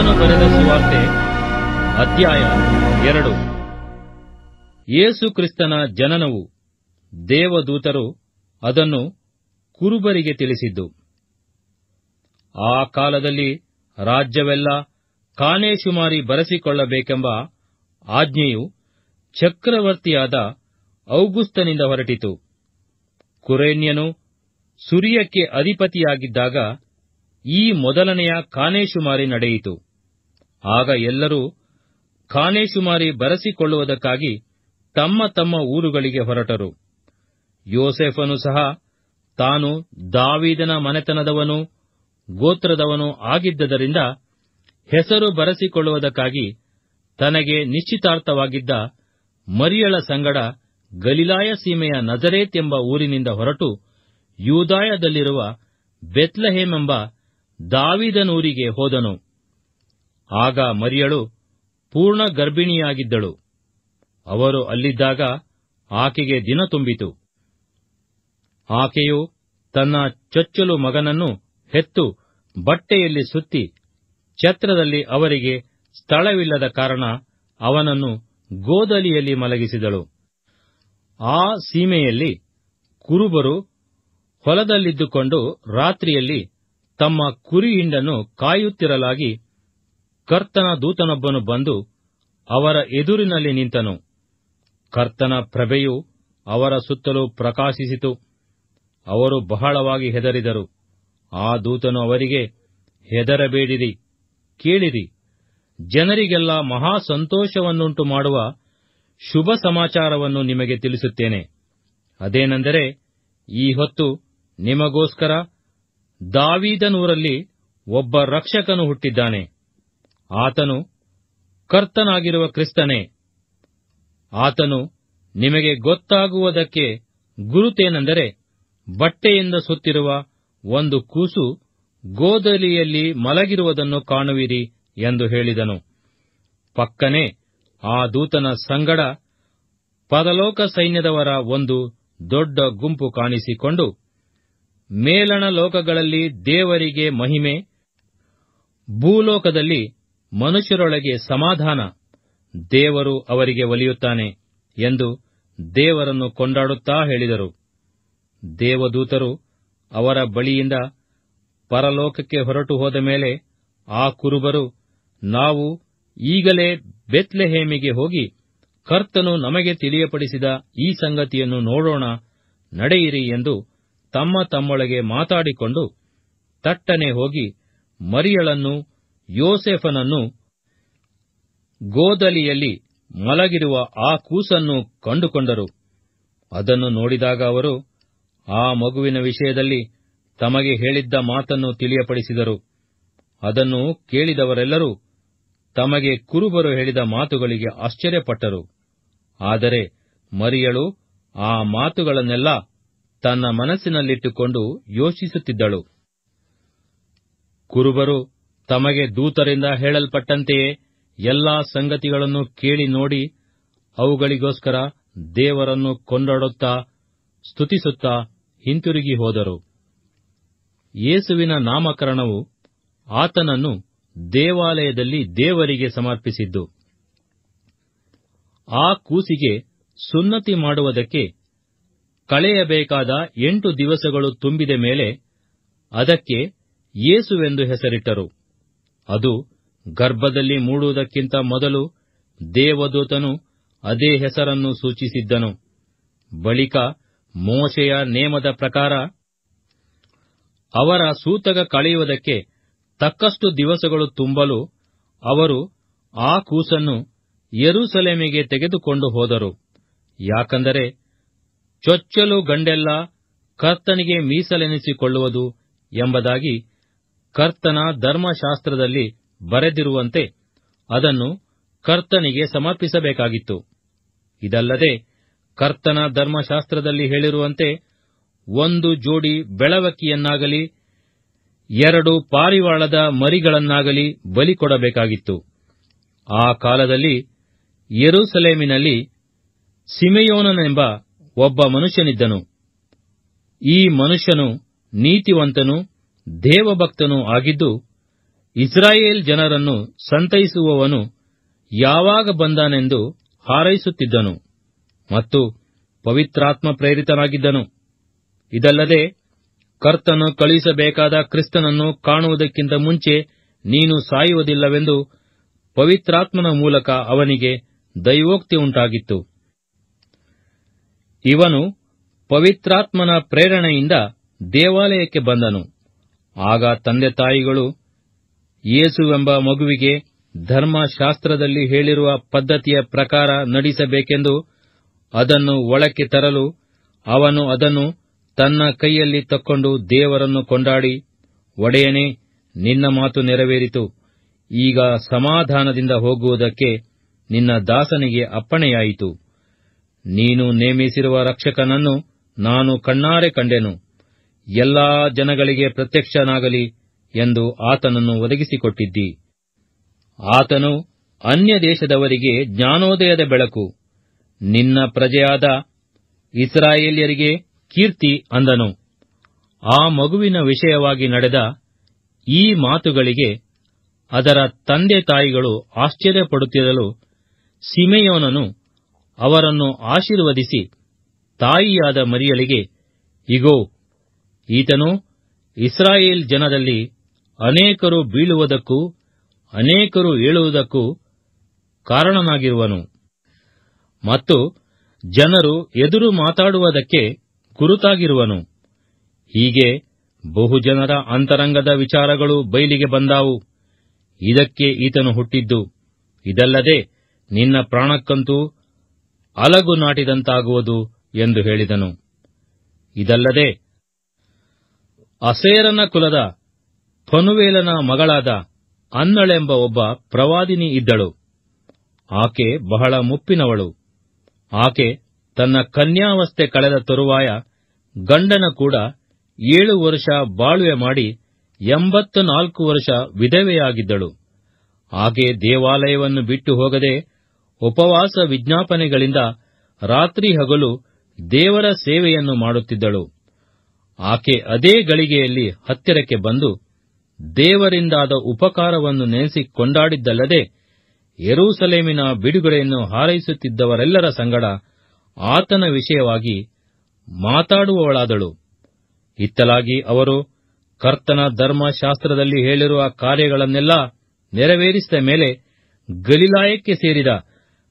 ಲೂಕನು ಬರೆದ ಸುವಾರ್ತೆ ಅಧ್ಯಾಯ 2. ಯೇಸು ಕ್ರಿಸ್ತನ ಜನನವು. ದೇವದೂತರು ಅದನ್ನು ಕುರುಬರಿಗೆ ತಿಳಿಸಿದ್ದು. ಆ ಕಾಲದಲ್ಲಿ ರಾಜ್ಯವೆಲ್ಲ ಕಾನೇಶುಮಾರಿ ಬರೆಸಿಕೊಳ್ಳಬೇಕೆಂಬ ಆಜ್ಞೆಯು ಚಕ್ರವರ್ತಿಯಾದ ಔಗುಸ್ತನಿಂದ ಹೊರಟಿತು. ಕುರೇನ್ಯನು ಸುರಿಯಕ್ಕೆ ಅಧಿಪತಿಯಾಗಿದ್ದಾಗ ಈ ಮೊದಲನೆಯ ಕಾನೇಶುಮಾರಿ ನಡೆಯಿತು. ಆಗ ಎಲ್ಲರೂ ಕಾನೇಶುಮಾರಿ ಬರೆಸಿಕೊಳ್ಳುವುದಕ್ಕಾಗಿ ತಮ್ಮ ತಮ್ಮ ಊರುಗಳಿಗೆ ಹೊರಟರು. ಯೋಸೇಫನು ಸಹ ತಾನು ದಾವೀದನ ಮನೆತನದವನೂ ಗೋತ್ರದವನೂ ಆಗಿದ್ದರಿಂದ ಹೆಸರು ಬರೆಸಿಕೊಳ್ಳುವುದಕ್ಕಾಗಿ ತನಗೆ ನಿಶ್ಚಿತಾರ್ಥವಾಗಿದ್ದ ಮರಿಯಳ ಸಂಗಡ ಗಲಿಲಾಯ ಸೀಮೆಯ ನಜರೇತ್ ಎಂಬ ಊರಿನಿಂದ ಹೊರಟು ಯೂದಾಯದಲ್ಲಿರುವ ಬೆತ್ಲೆಹೇಮೆಂಬ ದಾವೀದನೂರಿಗೆ ಹೋದನು. ಆಗ ಮರಿಯಳು ಪೂರ್ಣ ಗರ್ಭಿಣಿಯಾಗಿದ್ದಳು. ಅವರು ಅಲ್ಲಿದ್ದಾಗ ಆಕೆಗೆ ದಿನ ತುಂಬಿತು. ಆಕೆಯು ತನ್ನ ಚೊಚ್ಚಲು ಮಗನನ್ನು ಹೆತ್ತು ಬಟ್ಟೆಯಲ್ಲಿ ಸುತ್ತಿ, ಛತ್ರದಲ್ಲಿ ಅವರಿಗೆ ಸ್ಥಳವಿಲ್ಲದ ಕಾರಣ ಅವನನ್ನು ಗೋದಲಿಯಲ್ಲಿ ಮಲಗಿಸಿದಳು. ಆ ಸೀಮೆಯಲ್ಲಿ ಕುರುಬರು ಹೊಲದಲ್ಲಿದ್ದುಕೊಂಡು ರಾತ್ರಿಯಲ್ಲಿ ತಮ್ಮ ಕುರಿ ಹಿಂಡನ್ನು ಕಾಯುತ್ತಿರಲಾಗಿ ಕರ್ತನ ದೂತನೊಬ್ಬನು ಬಂದು ಅವರ ಎದುರಿನಲ್ಲಿ ನಿಂತನು. ಕರ್ತನ ಪ್ರಭೆಯು ಅವರ ಸುತ್ತಲೂ ಪ್ರಕಾಶಿಸಿತು. ಅವರು ಬಹಳವಾಗಿ ಹೆದರಿದರು. ಆ ದೂತನು ಅವರಿಗೆ, ಹೆದರಬೇಡಿರಿ, ಕೇಳಿರಿ, ಜನರಿಗೆಲ್ಲ ಮಹಾ ಸಂತೋಷವನ್ನುಂಟು ಮಾಡುವ ಶುಭ ಸಮಾಚಾರವನ್ನು ನಿಮಗೆ ತಿಳಿಸುತ್ತೇನೆ. ಅದೇನೆಂದರೆ, ಈ ಹೊತ್ತು ನಿಮಗೋಸ್ಕರ ದಾವೀದನೂರಲ್ಲಿ ಒಬ್ಬ ರಕ್ಷಕನು ಹುಟ್ಟಿದ್ದಾನೆ. ಆತನು ಕರ್ತನಾಗಿರುವ ಕ್ರಿಸ್ತನೇ. ಆತನು ನಿಮಗೆ ಗೊತ್ತಾಗುವುದಕ್ಕೆ ಗುರುತೇನೆಂದರೆ, ಬಟ್ಟೆಯಿಂದ ಸುತ್ತಿರುವ ಒಂದು ಕೂಸು ಗೋದಲಿಯಲ್ಲಿ ಮಲಗಿರುವುದನ್ನು ಕಾಣುವಿರಿ ಎಂದು ಹೇಳಿದನು. ಪಕ್ಕನೆ ಆ ದೂತನ ಸಂಗಡ ಪರಲೋಕ ಸೈನ್ಯದವರ ಒಂದು ದೊಡ್ಡ ಗುಂಪು ಕಾಣಿಸಿಕೊಂಡು, ಮೇಲಣ ಲೋಕಗಳಲ್ಲಿ ದೇವರಿಗೆ ಮಹಿಮೆ, ಭೂಲೋಕದಲ್ಲಿ ಮನುಷ್ಯರೊಳಗೆ ಸಮಾಧಾನ, ದೇವರು ಅವರಿಗೆ ಒಲಿಯುತ್ತಾನೆ ಎಂದು ದೇವರನ್ನು ಕೊಂಡಾಡುತ್ತಾ ಹೇಳಿದರು. ದೇವದೂತರು ಅವರ ಬಳಿಯಿಂದ ಪರಲೋಕಕ್ಕೆ ಹೊರಟು ಹೋದ ಮೇಲೆ ಆ ಕುರುಬರು, ನಾವು ಈಗಲೇ ಬೆತ್ಲೆಹೇಮಿಗೆ ಹೋಗಿ ಕರ್ತನು ನಮಗೆ ತಿಳಿಯಪಡಿಸಿದ ಈ ಸಂಗತಿಯನ್ನು ನೋಡೋಣ, ನಡೆಯಿರಿ ಎಂದು ತಮ್ಮ ತಮ್ಮೊಳಗೆ ಮಾತಾಡಿಕೊಂಡು ತಟ್ಟನೆ ಹೋಗಿ ಮರಿಯಳನ್ನು ಯೋಸೇಫನನ್ನು ಗೋದಲಿಯಲ್ಲಿ ಮಲಗಿರುವ ಆ ಕೂಸನ್ನು ಕಂಡುಕೊಂಡರು. ಅದನ್ನು ನೋಡಿದಾಗ ಅವರು ಆ ಮಗುವಿನ ವಿಷಯದಲ್ಲಿ ತಮಗೆ ಹೇಳಿದ್ದ ಮಾತನ್ನು ತಿಳಿಯಪಡಿಸಿದರು. ಅದನ್ನು ಕೇಳಿದವರೆಲ್ಲರೂ ತಮಗೆ ಕುರುಬರು ಹೇಳಿದ ಮಾತುಗಳಿಗೆ ಆಶ್ಚರ್ಯಪಟ್ಟರು. ಆದರೆ ಮರಿಯಳು ಆ ಮಾತುಗಳನ್ನೆಲ್ಲ ತನ್ನ ಮನಸ್ಸಿನಲ್ಲಿಟ್ಟುಕೊಂಡು ಯೋಚಿಸುತ್ತಿದ್ದಳು. ಕುರುಬರು ತಮಗೆ ದೂತರಿಂದ ಹೇಳಲ್ಪಟ್ಟಂತೆಯೇ ಎಲ್ಲಾ ಸಂಗತಿಗಳನ್ನು ಕೇಳಿ ನೋಡಿ ಅವುಗಳಿಗೋಸ್ಕರ ದೇವರನ್ನು ಕೊಂಡಾಡುತ್ತಾ ಸ್ತುತಿಸುತ್ತಾ ಹಿಂತಿರುಗಿ ಹೋದರು. ಯೇಸುವಿನ ನಾಮಕರಣವು ಆತನನ್ನು ದೇವಾಲಯದಲ್ಲಿ ದೇವರಿಗೆ ಸಮರ್ಪಿಸಿದ್ದು. ಆ ಕೂಸಿಗೆ ಸುನ್ನತಿ ಮಾಡುವುದಕ್ಕೆ ಕಳೆಯಬೇಕಾದ 8 ದಿವಸಗಳು ತುಂಬಿದ ಮೇಲೆ ಅದಕ್ಕೆ ಯೇಸುವೆಂದು ಹೆಸರಿಟ್ಟರು. ಅದು ಗರ್ಭದಲ್ಲಿ ಮೂಡುವುದಕ್ಕಿಂತ ಮೊದಲು ದೇವದೂತನು ಅದೇ ಹೆಸರನ್ನು ಸೂಚಿಸಿದ್ದನು. ಬಳಿಕ ಮೋಶೆಯ ನೇಮದ ಪ್ರಕಾರ ಅವರ ಸೂತಕ ಕಳೆಯುವುದಕ್ಕೆ ತಕ್ಕಷ್ಟು ದಿವಸಗಳು ತುಂಬಲು ಅವರು ಆ ಕೂಸನ್ನು ಯೆರೂಸಲೇಮಿಗೆ ತೆಗೆದುಕೊಂಡು ಹೋದರು. ಯಾಕಂದರೆ ಚೊಚ್ಚಲು ಗಂಡೆಲ್ಲ ಕರ್ತನಿಗೆ ಮೀಸಲೆನಿಸಿಕೊಳ್ಳುವುದು ಎಂಬುದಾಗಿ ಕರ್ತನ ಧರ್ಮಶಾಸ್ತ್ರದಲ್ಲಿ ಬರೆದಿರುವಂತೆ ಅದನ್ನು ಕರ್ತನಿಗೆ ಸಮರ್ಪಿಸಬೇಕಾಗಿತ್ತು. ಇದಲ್ಲದೆ ಕರ್ತನ ಧರ್ಮಶಾಸ್ತ್ರದಲ್ಲಿ ಹೇಳಿರುವಂತೆ 1 ಜೋಡಿ ಬೆಳವಕ್ಕಿಯನ್ನಾಗಲಿ 2 ಪಾರಿವಾಳದ ಮರಿಗಳನ್ನಾಗಲಿ ಬಲಿಕೊಡಬೇಕಾಗಿತ್ತು. ಆ ಕಾಲದಲ್ಲಿ ಯೆರೂಸಲೇಮಿನಲ್ಲಿ ಸಿಮೆಯೋನನೆಂಬ ಒಬ್ಬ ಮನುಷ್ಯನಿದ್ದನು. ಈ ಮನುಷ್ಯನು ನೀತಿವಂತನೂ ದೇವಭಕ್ತನೂ ಆಗಿದ್ದು ಇಸ್ರಾಯೇಲ್ ಜನರನ್ನು ಸಂತೈಸುವವನು ಯಾವಾಗ ಬಂದಾನೆಂದು ಹಾರೈಸುತ್ತಿದ್ದನು ಮತ್ತು ಪವಿತ್ರಾತ್ಮ ಪ್ರೇರಿತನಾಗಿದ್ದನು. ಇದಲ್ಲದೆ ಕರ್ತನು ಕಳುಹಿಸಬೇಕಾದ ಕ್ರಿಸ್ತನನ್ನು ಕಾಣುವುದಕ್ಕಿಂತ ಮುಂಚೆ ನೀನು ಸಾಯುವುದಿಲ್ಲವೆಂದು ಪವಿತ್ರಾತ್ಮನ ಮೂಲಕ ಅವನಿಗೆ ದೈವೋಕ್ತಿ ಉಂಟಾಗಿತ್ತು. ಇವನು ಪವಿತ್ರಾತ್ಮನ ಪ್ರೇರಣೆಯಿಂದ ದೇವಾಲಯಕ್ಕೆ ಬಂದನು. ಆಗ ತಂದೆ ತಾಯಿಗಳು ಯೇಸುವೆಂಬ ಮಗುವಿಗೆ ಧರ್ಮಶಾಸ್ತ್ರದಲ್ಲಿ ಹೇಳಿರುವ ಪದ್ಧತಿಯ ಪ್ರಕಾರ ನಡೆಸಬೇಕೆಂದು ಅದನ್ನು ಒಳಕ್ಕೆ ತರಲು ಅವನು ಅದನ್ನು ತನ್ನ ಕೈಯಲ್ಲಿ ತಕ್ಕೊಂಡು ದೇವರನ್ನು ಕೊಂಡಾಡಿ, ಒಡೆಯನೇ, ನಿನ್ನ ಮಾತು ನೆರವೇರಿತು. ಈಗ ಸಮಾಧಾನದಿಂದ ಹೋಗುವುದಕ್ಕೆ ನಿನ್ನ ದಾಸನಿಗೆ ಅಪ್ಪಣೆಯಾಯಿತು. ನೀನು ನೇಮಿಸಿರುವ ರಕ್ಷಕನನ್ನು ನಾನು ಕಣ್ಣಾರೆ ಕಂಡೆನು. ಎಲ್ಲಾ ಜನಗಳಿಗೆ ಪ್ರತ್ಯಕ್ಷನಾಗಲಿ ಎಂದು ಆತನನ್ನು ಒದಗಿಸಿಕೊಟ್ಟಿದ್ದಿ. ಆತನು ಅನ್ಯ ದೇಶದವರಿಗೆ ಜ್ಞಾನೋದಯದ ಬೆಳಕು, ನಿನ್ನ ಪ್ರಜೆಯಾದ ಇಸ್ರಾಯೇಲ್ಯರಿಗೆ ಕೀರ್ತಿ ಅಂದನು. ಆ ಮಗುವಿನ ವಿಷಯವಾಗಿ ನಡೆದ ಈ ಮಾತುಗಳಿಗೆ ಅದರ ತಂದೆ ತಾಯಿಗಳು ಆಶ್ಚರ್ಯಪಡುತ್ತಿರಲು, ಸಿಮೆಯೋನನು ಅವರನ್ನು ಆಶೀರ್ವದಿಸಿ ತಾಯಿಯಾದ ಮರಿಯಳಿಗೆ, ಇಗೋ, ಈತನು ಇಸ್ರಾಯೇಲ್ ಜನರಲ್ಲಿ ಅನೇಕರು ಬೀಳುವುದಕ್ಕೂ ಅನೇಕರು ಏಳುವುದಕ್ಕೂ ಕಾರಣನಾಗಿರುವನು ಮತ್ತು ಜನರು ಎದುರು ಮಾತಾಡುವುದಕ್ಕೆ ಗುರುತಾಗಿರುವನು. ಹೀಗೆ ಬಹುಜನರ ಅಂತರಂಗದ ವಿಚಾರಗಳು ಬಯಲಿಗೆ ಬಂದಾವು. ಇದಕ್ಕೆ ಈತನು ಹುಟ್ಟಿದ್ದು. ಇದಲ್ಲದೆ ನಿನ್ನ ಪ್ರಾಣಕ್ಕಂತೂ ಅಲಗು ನಾಟಿದಂತಾಗುವುದು ಎಂದು ಹೇಳಿದನು. ಇದಲ್ಲದೆ ಅಸೇರನ ಕುಲದ ಫನುವೇಲನ ಮಗಳಾದ ಅನ್ನಳೆಂಬ ಒಬ್ಬ ಪ್ರವಾದಿನಿ ಇದ್ದಳು. ಆಕೆ ಬಹಳ ಮುಪ್ಪಿನವಳು. ಆಕೆ ತನ್ನ ಕನ್ಯಾವಸ್ಥೆ ಕಳೆದ ತರುವಾಯ ಗಂಡನ ಕೂಡ 7 ವರ್ಷ ಬಾಳ್ವೆ ಮಾಡಿ 84 ವರ್ಷ ವಿಧವೆಯಾಗಿದ್ದಳು. ಆಕೆ ದೇವಾಲಯವನ್ನು ಬಿಟ್ಟು ಹೋಗದೆ ಉಪವಾಸ ವಿಜ್ಞಾಪನೆಗಳಿಂದ ರಾತ್ರಿ ಹಗಲು ದೇವರ ಸೇವೆಯನ್ನು ಮಾಡುತ್ತಿದ್ದಳು. ಆಕೆ ಅದೇ ಗಳಿಗೆಯಲ್ಲಿ ಹತ್ತಿರಕ್ಕೆ ಬಂದು ದೇವರಿಂದಾದ ಉಪಕಾರವನ್ನು ನೆನೆಸಿ ಕೊಂಡಾಡಿದ್ದಲ್ಲದೆ ಯೆರೂಸಲೇಮಿನ ಬಿಡುಗಡೆಯನ್ನು ಹಾರೈಸುತ್ತಿದ್ದವರೆಲ್ಲರ ಸಂಗಡ ಆತನ ವಿಷಯವಾಗಿ ಮಾತಾಡುವವಳಾದಳು. ಇತ್ತಲಾಗಿ ಅವರು ಕರ್ತನ ಧರ್ಮಶಾಸ್ತ್ರದಲ್ಲಿ ಹೇಳಿರುವ ಕಾರ್ಯಗಳನ್ನೆಲ್ಲ ನೆರವೇರಿಸಿದ ಮೇಲೆ ಗಲಿಲಾಯಕ್ಕೆ ಸೇರಿದ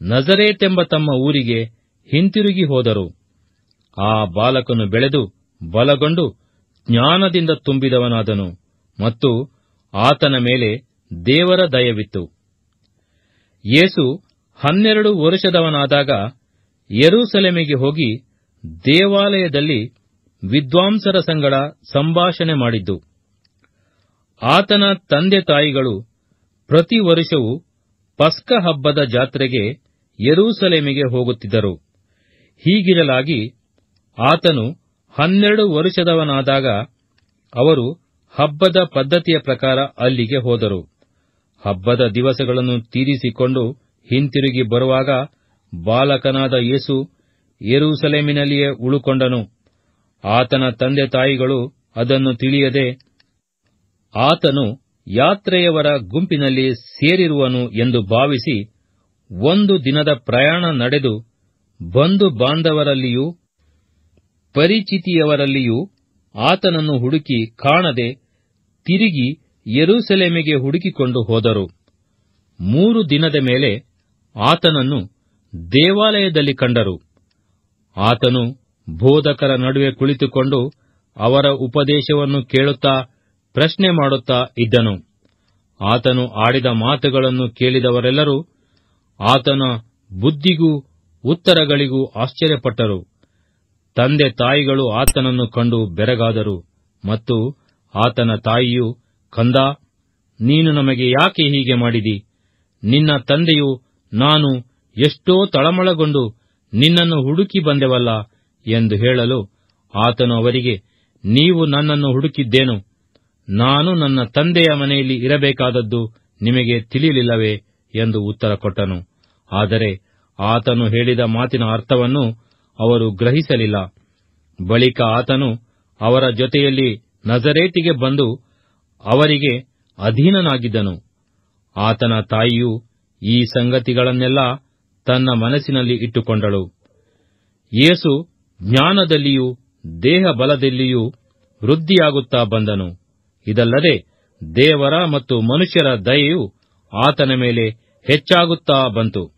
ನಜರೇತೆಂಬ ತಮ್ಮ ಊರಿಗೆ ಹಿಂತಿರುಗಿ ಹೋದರು. ಆ ಬಾಲಕನು ಬೆಳೆದು ಬಲಗೊಂಡು ಜ್ಞಾನದಿಂದ ತುಂಬಿದವನಾದನು ಮತ್ತು ಆತನ ಮೇಲೆ ದೇವರ ದಯವಿತ್ತು. ಯೇಸು 12 ವರ್ಷದವನಾದಾಗ ಯೆರೂಸಲೇಮಿಗೆ ಹೋಗಿ ದೇವಾಲಯದಲ್ಲಿ ವಿದ್ವಾಂಸರ ಸಂಗಡ ಸಂಭಾಷಣೆ ಮಾಡಿದ್ದು. ಆತನ ತಂದೆ ತಾಯಿಗಳು ಪ್ರತಿ ವರುಷವೂ ಪಸ್ಕ ಹಬ್ಬದ ಜಾತ್ರೆಗೆ ಯೆರೂಸಲೇಮಿಗೆ ಹೋಗುತ್ತಿದ್ದರು. ಹೀಗಿರಲಾಗಿ ಆತನು 12 ವರ್ಷದವನಾದಾಗ ಅವರು ಹಬ್ಬದ ಪದ್ಧತಿಯ ಪ್ರಕಾರ ಅಲ್ಲಿಗೆ ಹೋದರು. ಹಬ್ಬದ ದಿವಸಗಳನ್ನು ತೀರಿಸಿಕೊಂಡು ಹಿಂತಿರುಗಿ ಬರುವಾಗ ಬಾಲಕನಾದ ಯೇಸು ಯೆರೂಸಲೇಮಿನಲ್ಲಿಯೇ ಉಳುಕೊಂಡನು. ಆತನ ತಂದೆ ತಾಯಿಗಳು ಅದನ್ನು ತಿಳಿಯದೆ ಆತನು ಯಾತ್ರೆಯವರ ಗುಂಪಿನಲ್ಲಿ ಸೇರಿರುವನು ಎಂದು ಭಾವಿಸಿ 1 ದಿನದ ಪ್ರಯಾಣ ನಡೆದು ಬಂಧು ಬಾಂಧವರಲ್ಲಿಯೂ ಪರಿಚಿತಿಯವರಲ್ಲಿಯೂ ಆತನನ್ನು ಹುಡುಕಿ ಕಾಣದೆ ತಿರುಗಿ ಯೆರೂಸಲೇಮಿಗೆ ಹುಡುಕಿಕೊಂಡು ಹೋದರು. 3 ದಿನದ ಮೇಲೆ ಆತನನ್ನು ದೇವಾಲಯದಲ್ಲಿ ಕಂಡರು. ಆತನು ಬೋಧಕರ ನಡುವೆ ಕುಳಿತುಕೊಂಡು ಅವರ ಉಪದೇಶವನ್ನು ಕೇಳುತ್ತಾ ಪ್ರಶ್ನೆ ಮಾಡುತ್ತಾ ಇದ್ದನು. ಆತನು ಆಡಿದ ಮಾತುಗಳನ್ನು ಕೇಳಿದವರೆಲ್ಲರೂ ಆತನ ಬುದ್ಧಿಗೂ ಉತ್ತರಗಳಿಗೂ ಆಶ್ಚರ್ಯಪಟ್ಟರು. ತಂದೆ ತಾಯಿಗಳು ಆತನನ್ನು ಕಂಡು ಬೆರಗಾದರು ಮತ್ತು ಆತನ ತಾಯಿಯು, ಕಂದಾ, ನೀನು ನಮಗೆ ಯಾಕೆ ಹೀಗೆ ಮಾಡಿದಿ? ನಿನ್ನ ತಂದೆಯು ನಾನು ಎಷ್ಟೋ ತಳಮಳಗೊಂಡು ನಿನ್ನನ್ನು ಹುಡುಕಿ ಬಂದೆವಲ್ಲ ಎಂದು ಹೇಳಲು ಆತನು ಅವರಿಗೆ, ನೀವು ನನ್ನನ್ನು ಹುಡುಕಿದ್ದೇನು? ನಾನು ನನ್ನ ತಂದೆಯ ಮನೆಯಲ್ಲಿ ಇರಬೇಕಾದದ್ದು ನಿಮಗೆ ತಿಳಿಯಲಿಲ್ಲವೇ ಎಂದು ಉತ್ತರ ಕೊಟ್ಟನು. ಆದರೆ ಆತನು ಹೇಳಿದ ಮಾತಿನ ಅರ್ಥವನ್ನು ಅವರು ಗ್ರಹಿಸಲಿಲ್ಲ. ಬಳಿಕ ಆತನು ಅವರ ಜೊತೆಯಲ್ಲಿ ನಜರೇತಿಗೆ ಬಂದು ಅವರಿಗೆ ಅಧೀನನಾಗಿದ್ದನು. ಆತನ ತಾಯಿಯು ಈ ಸಂಗತಿಗಳನ್ನೆಲ್ಲ ತನ್ನ ಮನಸ್ಸಿನಲ್ಲಿ ಇಟ್ಟುಕೊಂಡಳು. ಯೇಸು ಜ್ಞಾನದಲ್ಲಿಯೂ ದೇಹ ಬಲದಲ್ಲಿಯೂ ವೃದ್ಧಿಯಾಗುತ್ತಾ ಬಂದನು. ಇದಲ್ಲದೆ ದೇವರ ಮತ್ತು ಮನುಷ್ಯರ ದಯೆಯು ಆತನ ಮೇಲೆ ಹೆಚ್ಚಾಗುತ್ತಾ ಬಂತು.